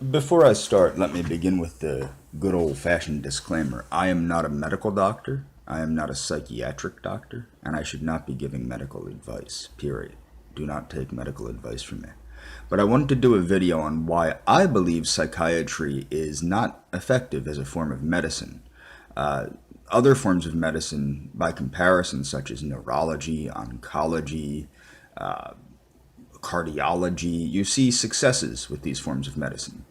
Before I start, let me begin with the good old-fashioned disclaimer. I am not a medical doctor. I am not a psychiatric doctor, and I should not be giving medical advice, period. Do not take medical advice from me. But I wanted to do a video on why I believe psychiatry is not effective as a form of medicine. Other forms of medicine, by comparison, such as neurology, oncology, cardiology, you see successes with these forms of medicine.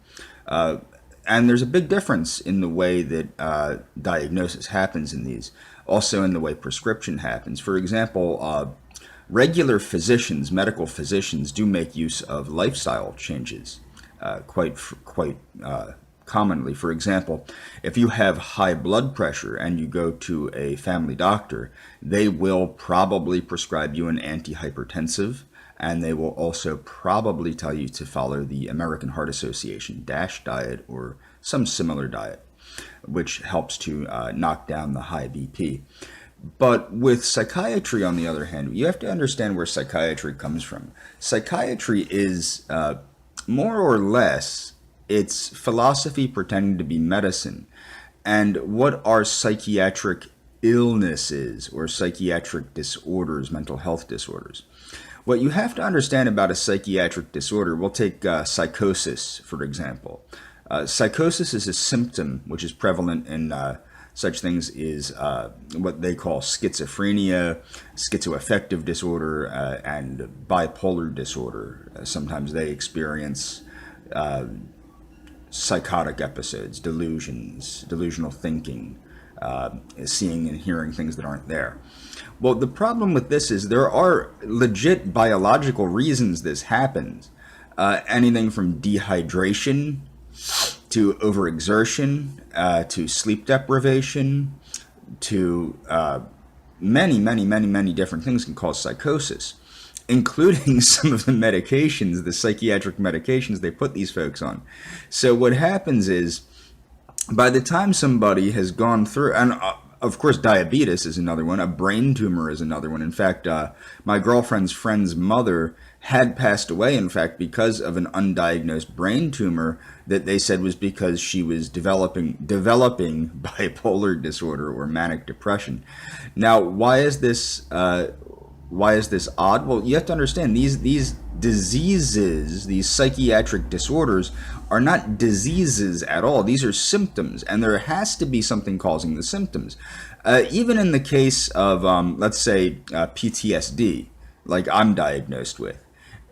And there's a big difference in the way that diagnosis happens in these, also in the way prescription happens. For example, regular physicians, medical physicians, do make use of lifestyle changes quite commonly. For example, if you have high blood pressure and you go to a family doctor, they will probably prescribe you an antihypertensive, and they will also probably tell you to follow the American Heart Association DASH diet or some similar diet, which helps to knock down the high BP. But with psychiatry, on the other hand, you have to understand where psychiatry comes from. Psychiatry is more or less, it's philosophy pretending to be medicine. And what are psychiatric illnesses or psychiatric disorders, mental health disorders? What you have to understand about a psychiatric disorder, we'll take psychosis, for example. Psychosis is a symptom which is prevalent in such things as what they call schizophrenia, schizoaffective disorder, and bipolar disorder. Sometimes they experience psychotic episodes, delusions, delusional thinking, seeing and hearing things that aren't there. Well, the problem with this is there are legit biological reasons this happens. Anything from dehydration to overexertion to sleep deprivation to many different things can cause psychosis, including some of the medications, the psychiatric medications they put these folks on. So what happens is, by the time somebody has gone through, and of course diabetes is another one, a brain tumor is another one. In fact, my girlfriend's friend's mother had passed away, in fact, because of an undiagnosed brain tumor that they said was because she was developing bipolar disorder or manic depression. Now, why is this odd? Well, you have to understand these diseases, these psychiatric disorders, are not diseases at all. These are symptoms, and there has to be something causing the symptoms. Even in the case of, let's say, PTSD, like I'm diagnosed with,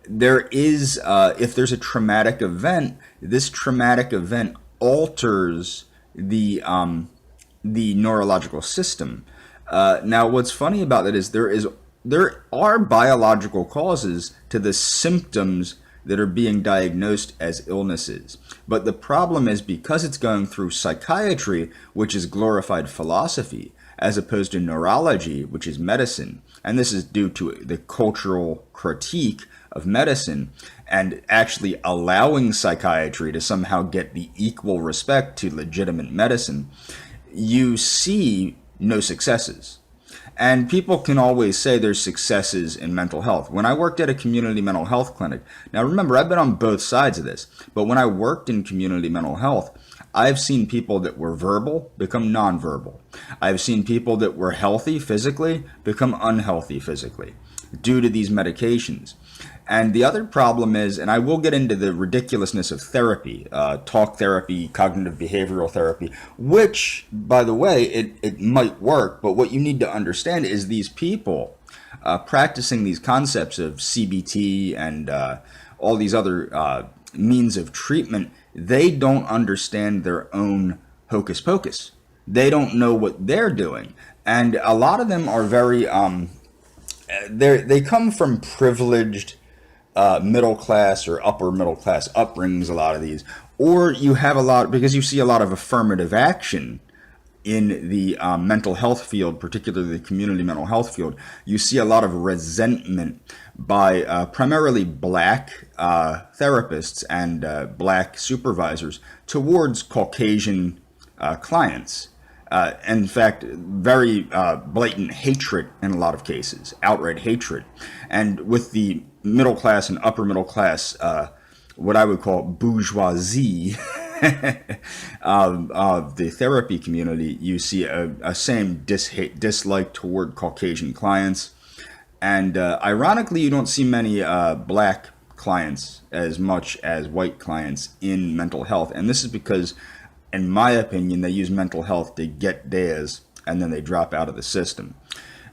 there is, if there's a traumatic event, this traumatic event alters the neurological system. Now, what's funny about that is there are biological causes to the symptoms that are being diagnosed as illnesses. But the problem is, because it's going through psychiatry, which is glorified philosophy, as opposed to neurology, which is medicine, and this is due to the cultural critique of medicine and actually allowing psychiatry to somehow get the equal respect to legitimate medicine, you see no successes. And people can always say there's successes in mental health. When I worked at a community mental health clinic, now remember, I've been on both sides of this, but when I worked in community mental health, I've seen people that were verbal become nonverbal. I've seen people that were healthy physically become unhealthy physically due to these medications. And the other problem is, and I will get into the ridiculousness of therapy, talk therapy, cognitive behavioral therapy, which, by the way, it might work, but what you need to understand is these people practicing these concepts of CBT and all these other means of treatment, they don't understand their own hocus pocus. They don't know what they're doing. And a lot of them are very, they come from privileged middle class or upper middle class upbringings, a lot of these, or you have a lot, because you see a lot of affirmative action in the mental health field, particularly the community mental health field. You see a lot of resentment by primarily black therapists and black supervisors towards Caucasian clients. In fact, very blatant hatred in a lot of cases, outright hatred. And with the middle class and upper middle class what I would call bourgeoisie of the therapy community, you see a same dislike toward Caucasian clients. And ironically, you don't see many black clients as much as white clients in mental health. And this is because, in my opinion, they use mental health to get theirs and then they drop out of the system.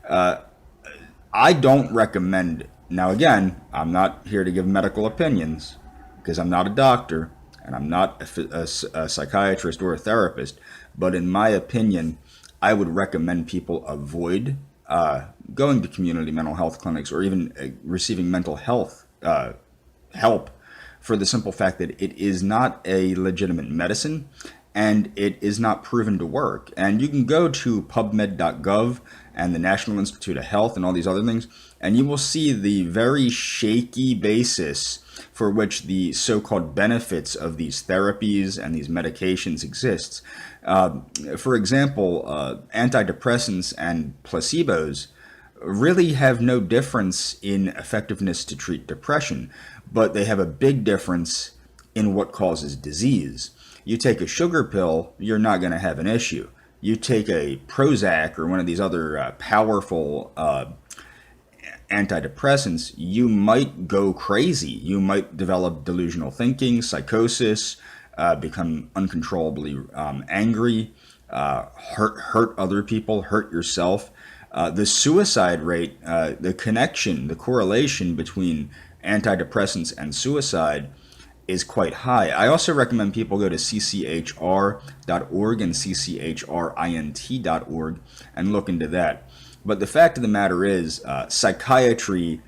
I don't recommend, now again, I'm not here to give medical opinions because I'm not a doctor and I'm not a psychiatrist or a therapist, but in my opinion, I would recommend people avoid going to community mental health clinics or even receiving mental health help for the simple fact that it is not a legitimate medicine and it is not proven to work. And you can go to pubmed.gov and the National Institute of Health and all these other things, and you will see the very shaky basis for which the so-called benefits of these therapies and these medications exists. For example, antidepressants and placebos really have no difference in effectiveness to treat depression, but they have a big difference in what causes disease. You take a sugar pill, you're not going to have an issue. You take a Prozac or one of these other powerful antidepressants, you might go crazy. You might develop delusional thinking, psychosis, become uncontrollably angry, hurt other people, hurt yourself. The suicide rate, the connection, the correlation between antidepressants and suicide is quite high. I also recommend people go to cchr.org and cchrint.org and look into that. But the fact of the matter is, psychiatry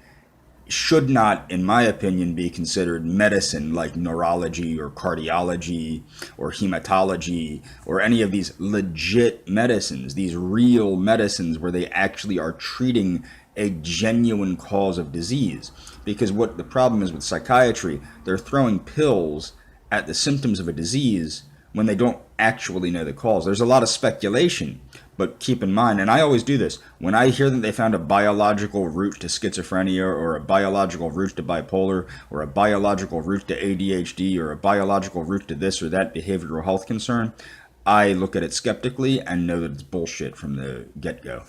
should not, in my opinion, be considered medicine like neurology or cardiology or hematology or any of these legit medicines, these real medicines where they actually are treating a genuine cause of disease. Because what the problem is with psychiatry, they're throwing pills at the symptoms of a disease when they don't actually know the cause. There's a lot of speculation, but keep in mind, and I always do this, when I hear that they found a biological root to schizophrenia or a biological root to bipolar or a biological root to ADHD or a biological root to this or that behavioral health concern, I look at it skeptically and know that it's bullshit from the get-go.